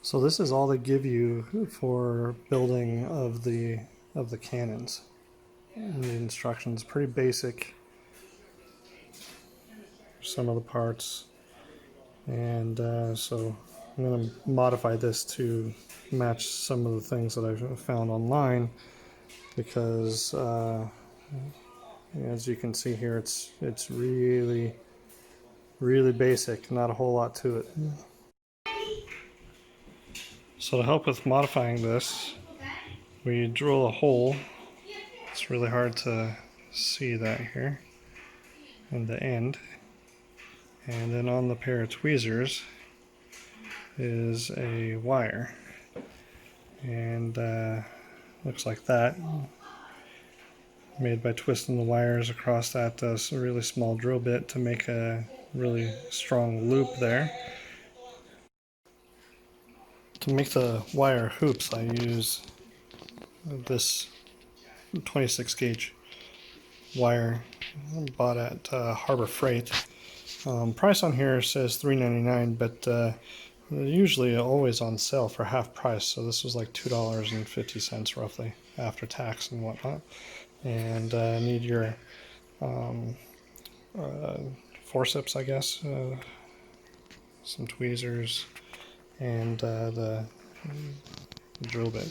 So this is all they give you for building of the cannons. And the instructions, pretty basic. Some of the parts, and so I'm going to modify this to match some of the things that I've found online, because as you can see here, it's really basic, not a whole lot to it. So to help with modifying this, we drill a hole. It's really hard to see that here in the end. And then on the pair of tweezers is a wire. And looks like that. Made by twisting the wires across that really small drill bit to make a really strong loop there. To make the wire hoops, I use this 26 gauge wire bought at Harbor Freight. Price on here says $3.99, but they're usually always on sale for half price, so this was like $2.50 roughly after tax and whatnot. And need your forceps, I guess, some tweezers, and the drill bit.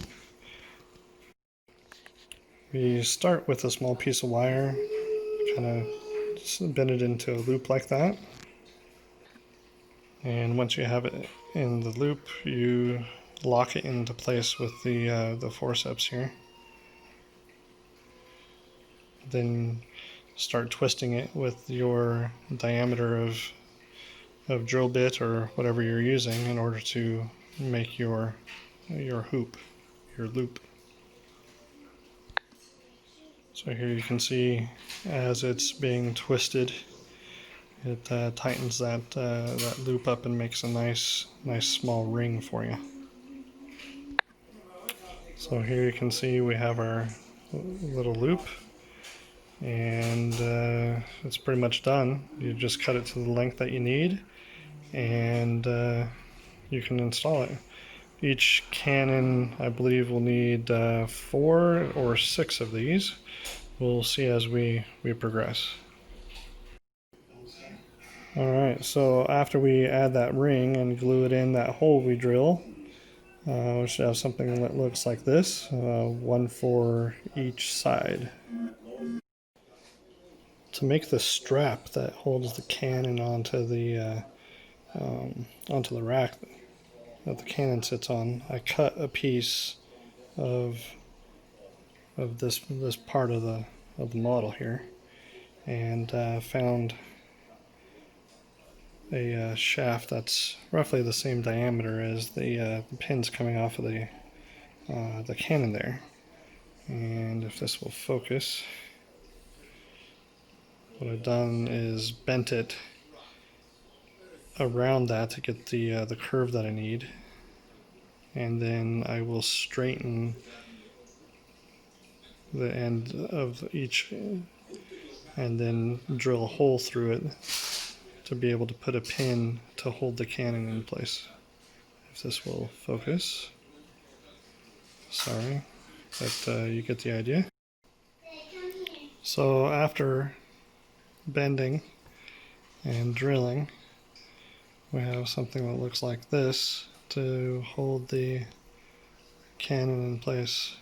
We start with a small piece of wire, kind of bend it into a loop like that. And once you have it in the loop, you lock it into place with the forceps here. Then start twisting it with your diameter of drill bit or whatever you're using in order to make your hoop, your loop. So here you can see as it's being twisted, it tightens that that loop up and makes a nice small ring for you. So here you can see we have our little loop, and it's pretty much done. You just cut it to the length that you need, and you can install it. Each cannon, I believe, will need 4 or 6 of these. We'll see as we progress. Alright, so after we add that ring and glue it in that hole we drill, we should have something that looks like this, one for each side. To make the strap that holds the cannon onto the rack that the cannon sits on, I cut a piece of this part of the model here, and found a shaft that's roughly the same diameter as the pins coming off of the cannon there. And if this will focus, what I've done is bent it around that to get the curve that I need, and then I will straighten the end of each and then drill a hole through it to be able to put a pin to hold the cannon in place. If this will focus. Sorry, but you get the idea. So after bending and drilling, we have something that looks like this to hold the cannon in place.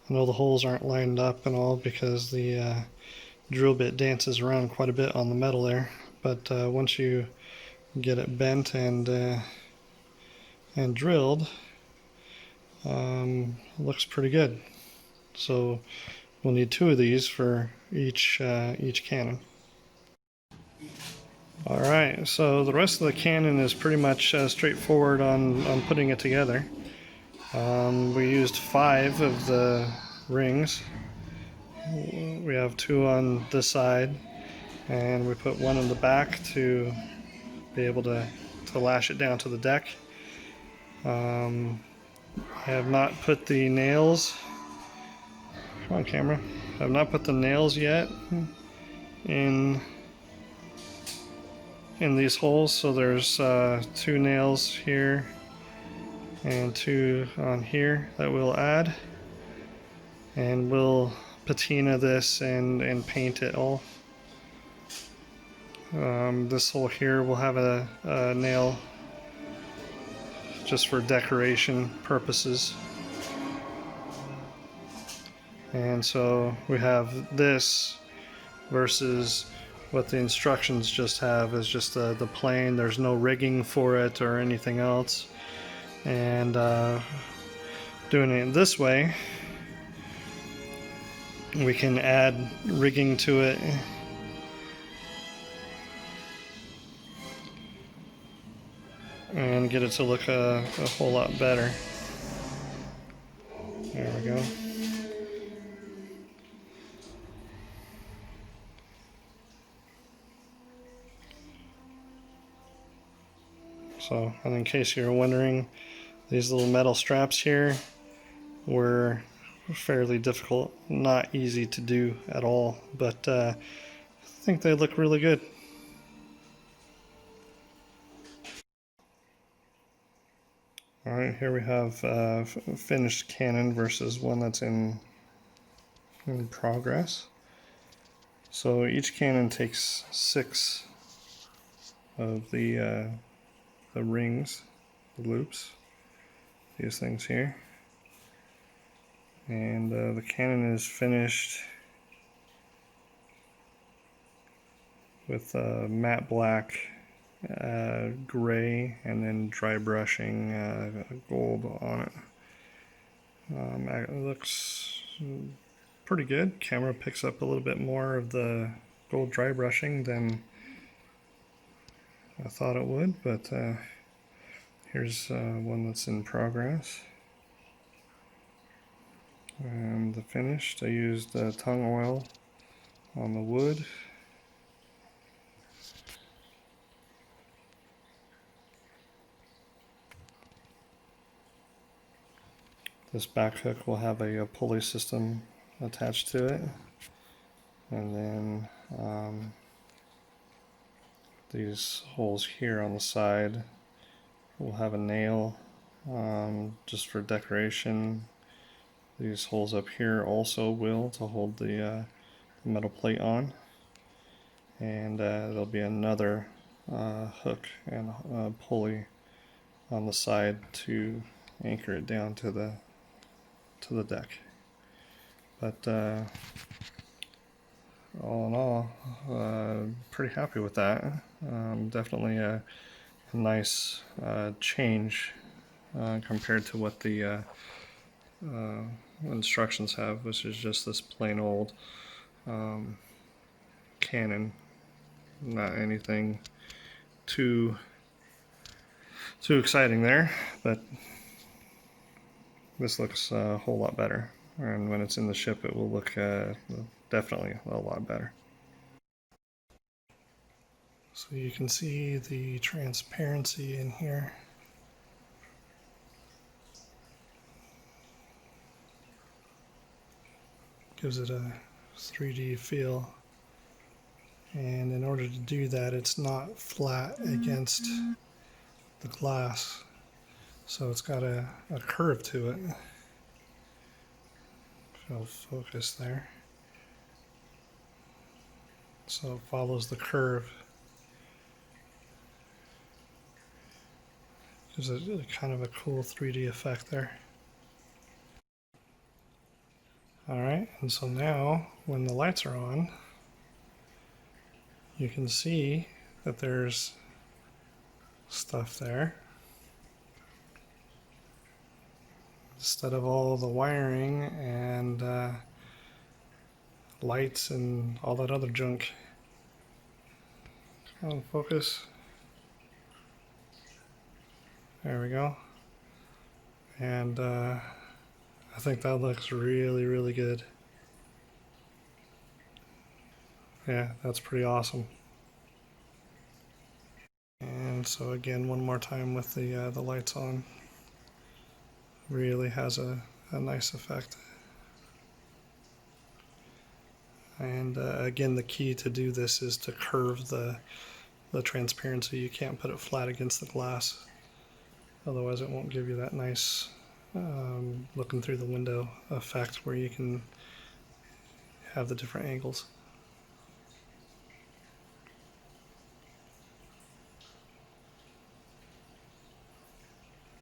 I know the holes aren't lined up and all because the drill bit dances around quite a bit on the metal there, but once you get it bent and drilled, it looks pretty good. So we'll need 2 of these for each cannon. Alright, so the rest of the cannon is pretty much straightforward on putting it together. We used 5 of the rings. We have 2 on this side, and we put 1 in the back to be able to lash it down to the deck. I have not put the nails, come on camera, I have not put the nails yet in these holes. So there's 2 nails here and 2 on here that we'll add, and we'll patina this and paint it all. This hole here will have a nail just for decoration purposes. And so we have this versus what the instructions just have is just the plain. There's no rigging for it or anything else. And doing it this way, we can add rigging to it. And get it to look a whole lot better. There we go. So, and in case you're wondering, these little metal straps here were fairly difficult, not easy to do at all, but I think they look really good. Alright, here we have finished cannon versus one that's in progress. So each cannon takes 6 of the rings, the loops, these things here. And the cannon is finished with matte black, gray, and then dry brushing gold on it. It looks pretty good. Camera picks up a little bit more of the gold dry brushing than I thought it would, but here's one that's in progress. And the finished, I used tung oil on the wood. This back hook will have a pulley system attached to it, and then these holes here on the side will have a nail just for decoration. These holes up here also will, to hold the metal plate on, and there'll be another hook and pulley on the side to anchor it down to the deck. But all in all, pretty happy with that. Definitely a nice change compared to what the instructions have, which is just this plain old cannon. Not anything too exciting there, but this looks a whole lot better, and when it's in the ship it will look definitely a lot better. So you can see the transparency in here. Gives it a 3D feel, and in order to do that, it's not flat against the glass, so it's got a curve to it. I'll focus there. So it follows the curve. Gives it a kind of a cool 3D effect there. Alright, and so now when the lights are on, you can see that there's stuff there. Instead of all the wiring and lights and all that other junk. Come on, focus. There we go. And I think that looks really, really good. Yeah, that's pretty awesome. And so again, one more time with the lights on. Really has a nice effect. And again, the key to do this is to curve the transparency. You can't put it flat against the glass. Otherwise it won't give you that nice looking through the window effect where you can have the different angles.